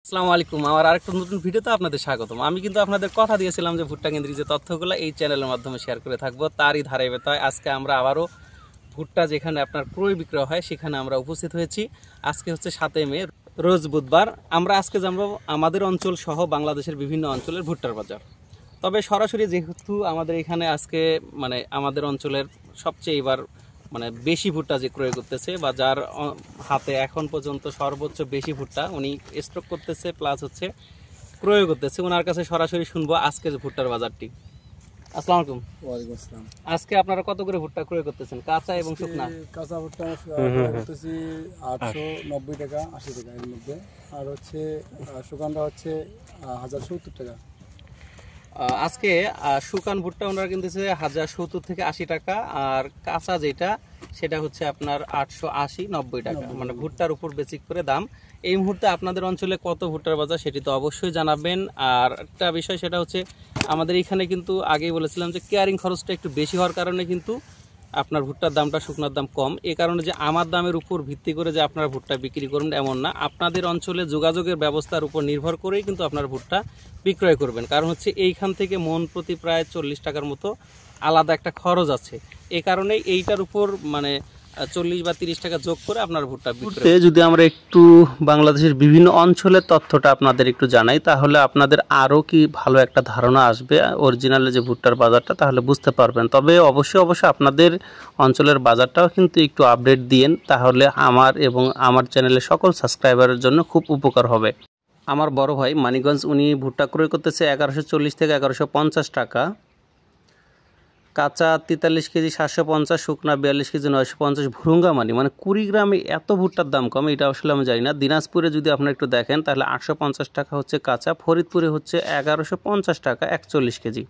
আসসালামু আলাইকুম। আমার আরেকটা নতুন ভিডিওতে আপনাদের স্বাগতম। আমি কিন্তু আপনাদের কথা দিয়েছিলাম যে ভুট্টা কেন্দ্রিক যে তথ্যগুলো এই চ্যানেলের মাধ্যমে শেয়ার করে থাকবো, তারই ধারাবাহিকতায় আজকে আমরা আবারও ভুট্টা যেখানে আপনার ক্রয় বিক্রয় হয় সেখানে আমরা উপস্থিত হয়েছি। আজকে হচ্ছে 7 মে, রোজ বুধবার। আমরা আজকে জানবো আমাদের অঞ্চল সহ বাংলাদেশের বিভিন্ন অঞ্চলের ভুট্টার বাজার। তবে সরাসরি যেহেতু আমাদের এখানে আজকে আমাদের অঞ্চলের সবচেয়ে এবার বেশি ভুট্টা যে ক্রয় করতেছে বা যার হাতে এখন পর্যন্ত সর্বোচ্চ বেশি ভুট্টা উনি স্টক করতেছে প্লাস হচ্ছে ক্রয় করতেছে, ওনার কাছে সরাসরি শুনবো আজকের ভুট্টার বাজারটি। আসসালামু আলাইকুম। ওয়ালাইকুম আসসালাম। আজকে আপনারা কত করে ভুট্টা ক্রয় করতেছেন, কাঁচা এবং শুকনা? কাঁচা ভুট্টা ক্রয় করতেছি 890 টাকা 80 টাকা এর মধ্যে, আর হচ্ছে শুকানটা হচ্ছে 1070 টাকা। আজকে শুকান ভুট্টা ওনারা কিনতেছে 1070 থেকে 80 টাকা, আর কাঁচা যেটা সেটা হচ্ছে আপনার 880-90 টাকা, মানে ভুট্টার উপর বেসিক করে দাম। এই মুহূর্তে আপনাদের অঞ্চলে কত ভুট্টার বাজার সেটি তো অবশ্যই জানাবেন। আর একটা বিষয় সেটা হচ্ছে আমাদের এখানে কিন্তু আগেই বলেছিলাম যে কেয়ারিং খরচটা একটু বেশি হওয়ার কারণে কিন্তু আপনার ভুট্টার দামটা শুকনার দাম কম। এই কারণে যে আমার দামের উপর ভিত্তি করে যে আপনারা ভুট্টা বিক্রি করবেন এমন না, আপনাদের অঞ্চলে যোগাযোগের ব্যবস্থার উপর নির্ভর করেই কিন্তু আপনার ভুট্টা বিক্রয় করবেন। কারণ হচ্ছে এইখান থেকে মন প্রতি প্রায় 40 টাকার মতো আলাদা একটা খরচ আছে। এই কারণেই এইটার উপর 40 বা 30 টাকা যোগ করে আপনার ভুট্টা বিক্রি। যদি আমরা একটু বাংলাদেশের বিভিন্ন অঞ্চলের তথ্যটা আপনাদের একটু জানাই, তাহলে আপনাদের আরও কি ভালো একটা ধারণা আসবে অরিজিনালে যে ভুট্টার বাজারটা, তাহলে বুঝতে পারবেন। তবে অবশ্যই আপনাদের অঞ্চলের বাজারটাও কিন্তু একটু আপডেট দিয়েন, তাহলে আমার এবং আমার চ্যানেলের সকল সাবস্ক্রাইবারের জন্য খুব উপকার হবে। আমার বড় ভাই মানিকগঞ্জ, উনি ভুট্টা ক্রয় করতেছে 1140 থেকে 1150 টাকা, কাঁচা 43 কেজি 750, শুকনা 42 কেজি 950। ভুরুঙ্গা মানে কুড়িগ্রামে এত ভুট্টার দাম কম, এটা আসলে আমি জানি না। দিনাজপুরে যদি আপনারা একটু দেখেন তাহলে 850 টাকা হচ্ছে কাঁচা, ফরিদপুরে হচ্ছে 1150 টাকা 41 কেজি।